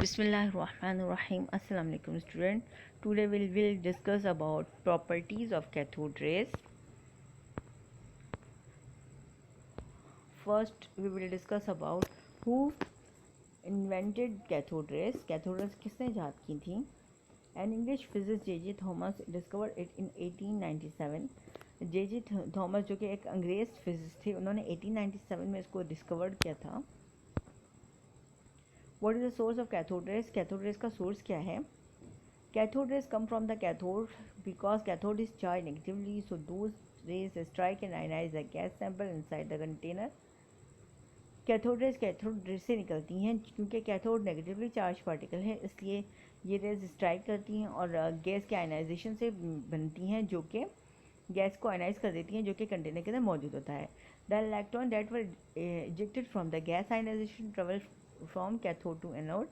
Bismillahirrahmanirrahim. Assalamu alaikum student. Today we will discuss about properties of cathode rays. First we will discuss about who invented cathode rays. Cathode rays किसने इजाद की थी? An English physicist J.J. Thomas discovered it in 1897. J.J. Thomas जो कि एक अंग्रेज physicist थे, उन्होंने 1897 में इसको डिस्कवर किया था. What is the source of cathode rays? Cathode rays का source क्या है? Cathode rays come from the cathode because cathode is charged negatively, so those rays strike and ionize the gas sample inside the container. Cathode rays से निकलती हैं क्योंकि cathode negatively charge particle है, इसलिए ये रेज स्ट्राइक करती हैं और गैस के आयनाइजेशन से बनती हैं, जो कि गैस को आयनाइज कर देती हैं, जो कि कंटेनर के अंदर मौजूद होता है. The electron that were ejected from the gas ionisation travel from cathode to anode.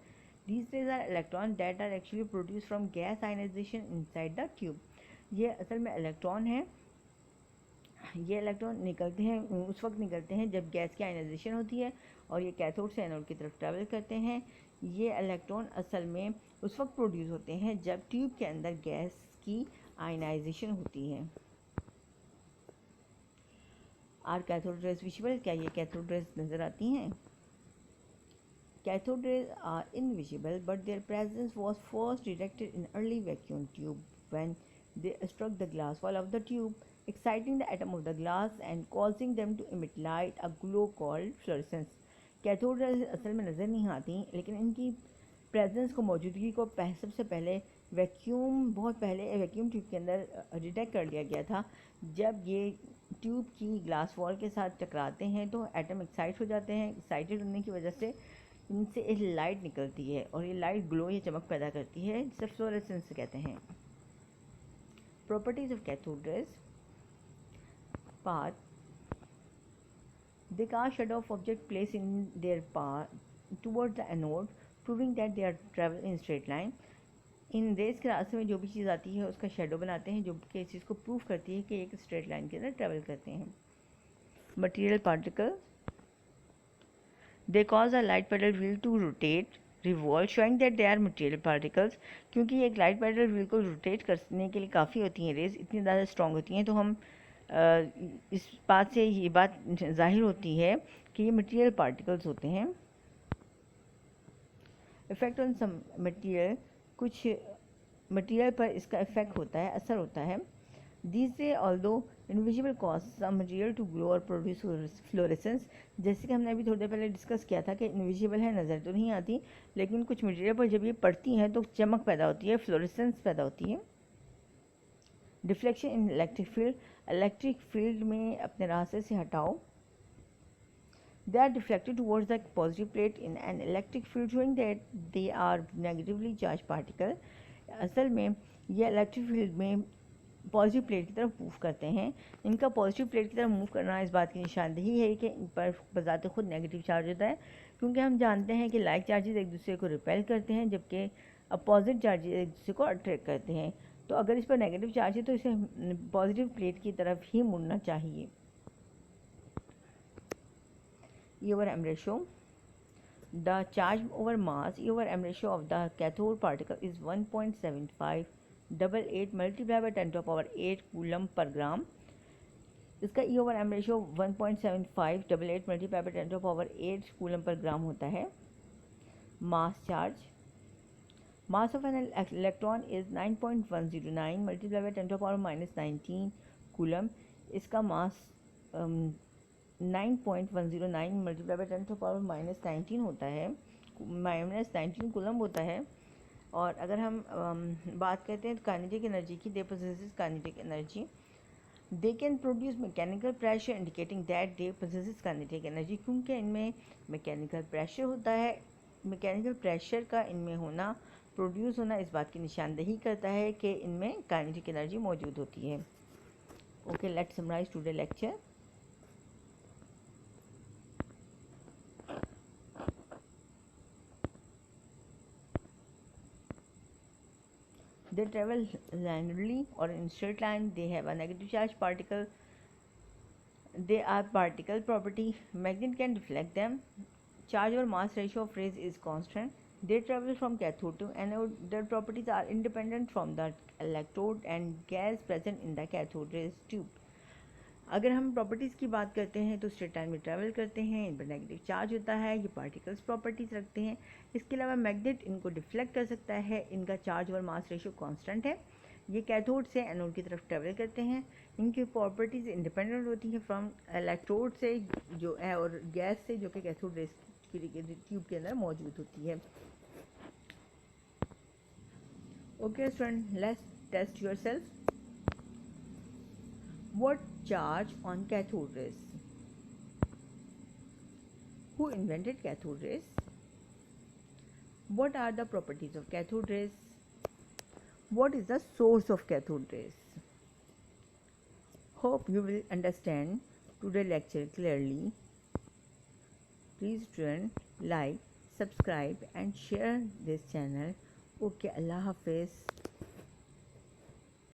These rays are electrons that are actually produced from gas ionization inside the tube. ये असल में इलेक्ट्रॉन है. ये इलेक्ट्रॉन निकलते हैं, उस वक्त निकलते हैं जब गैस की आयनाइजेशन होती है और ये कैथोड से एनोड की तरफ ट्रैवल करते हैं. ये इलेक्ट्रॉन असल में उस वक्त प्रोड्यूस होते हैं जब ट्यूब के अंदर गैस की आयनाइजेशन होती है. Are cathode rays visible? क्या ये कैथोड रेज नज़र आती हैं? Cathode rays are invisible, but their presence was first detected in early vacuum tube when they struck the glass wall of the tube, exciting the atom of the glass and causing them to emit light, a glow called fluorescence. Cathode rays असल में नज़र नहीं आती, लेकिन इनकी presence को, मौजूदगी को सबसे पहले बहुत पहले वैक्यूम ट्यूब के अंदर डिटेक्ट कर लिया गया था. जब ये ट्यूब की ग्लास वॉल के साथ टकराते हैं तो एटम एक्साइट हो जाते हैं. एक्साइटेड होने की वजह से इनसे एक लाइट निकलती है और ये लाइट ग्लो या चमक पैदा करती है, जिसे फ्लोरेसेंस कहते हैं. Properties of cathode rays. Path. They cast shadow of object place in their path towards the anode, proving that they are travel in straight line. इन रेज के रास्ते में जो भी चीज़ आती है उसका शेडो बनाते हैं, जो कि इस चीज़ को प्रूव करती है कि एक स्ट्रेट लाइन के अंदर ट्रेवल करते हैं. Material particle. They cause a light pedal wheel to rotate, revolve, showing that they are material particles. क्योंकि एक लाइट पैडल व्हील को रोटेट करने के लिए काफ़ी होती हैं रेज, इतनी ज़्यादा स्ट्रॉन्ग होती हैं, तो हम इस बात से ये बात जाहिर होती है कि ये मटेरियल पार्टिकल्स होते हैं. Effect on some material. कुछ मटेरियल पर इसका इफ़ेक्ट होता है, असर होता है. These rays, although invisible, cause some material to glow or produce fluorescence. जैसे कि हमने अभी थोड़ी देर पहले डिस्कस किया था कि इनविजिबल है, नज़र तो नहीं आती, लेकिन कुछ मटेरियल पर जब ये पड़ती हैं तो चमक पैदा होती है, फ्लोरेसेंस पैदा होती है. Deflection in electric field. Electric field में अपने रास्ते से हटाओ. They are deflected towards the positive plate in an electric field, showing that they are negatively charged particle. असल में ये इलेक्ट्रिक फील्ड में पॉजिटिव प्लेट की तरफ मूव करते हैं. इनका पॉजिटिव प्लेट की तरफ मूव करना इस बात की निशानदेही है कि इन पर बजाते खुद नेगेटिव चार्ज होता है, क्योंकि हम जानते हैं कि लाइक चार्जेस एक दूसरे को रिपेल करते हैं, जबकि अपोजिट चार्जेस एक दूसरे को अट्रैक्ट करते हैं. तो अगर इस पर नेगेटिव चार्ज है तो इसे पॉजिटिव प्लेट की तरफ ही मुड़ना चाहिए. E over m ratio. The charge over mass E over m ratio of the cathode particle is 1.7588 multiplied by 10 to the power 8 coulomb per gram. इसका E over m ratio 1.7588 multiply by 10 to the power 8 coulomb per gram होता है. Mass charge. Mass of an electron is 9.109 multiply by 10 to the power -19 coulomb. इसका mass 9.109 multiply by 10 to the power -19 होता है, -19 coulomb होता है. और अगर हम बात करते हैं काइनेटिक एनर्जी की, they possesses kinetic energy. They can produce mechanical pressure indicating that they possesses kinetic energy. क्योंकि इनमें मैकेनिकल प्रेशर होता है, मैकेनिकल प्रेशर का इनमें होना, प्रोड्यूस होना, इस बात की निशानदेही करता है कि इनमें काइनेटिक एनर्जी मौजूद होती है. Okay, let's summarise today lecture. They travel linearly or in straight line. They have a negative charge particle. They are particle property. Magnet can deflect them. Charge or mass ratio of rays is constant. They travel from cathode to anode. Their properties are independent from the electrode and gas present in the cathode rays tube. अगर हम properties की बात करते हैं तो straight line में travel करते हैं, इन पर नेगेटिव चार्ज होता है, ये पार्टिकल्स प्रॉपर्टीज़ रखते हैं. इसके अलावा मैग्नेट इनको डिफ्लेक्ट कर सकता है, इनका चार्ज और मास रेशियो कांस्टेंट है. ये कैथोड से एनोड की तरफ ट्रैवल करते हैं. इनकी प्रॉपर्टीज़ इंडिपेंडेंट होती हैं फ्रॉम इलेक्ट्रोड से जो है और गैस से जो कि कैथोड रेस ट्यूब के अंदर मौजूद होती है. Okay student, let's test yourself. What charge on cathode rays? Who invented cathode rays? What are the properties of cathode rays? What is the source of cathode rays? Hope you will understand today's lecture clearly. Please student, like, subscribe and share this channel. Okay, Allah Hafiz.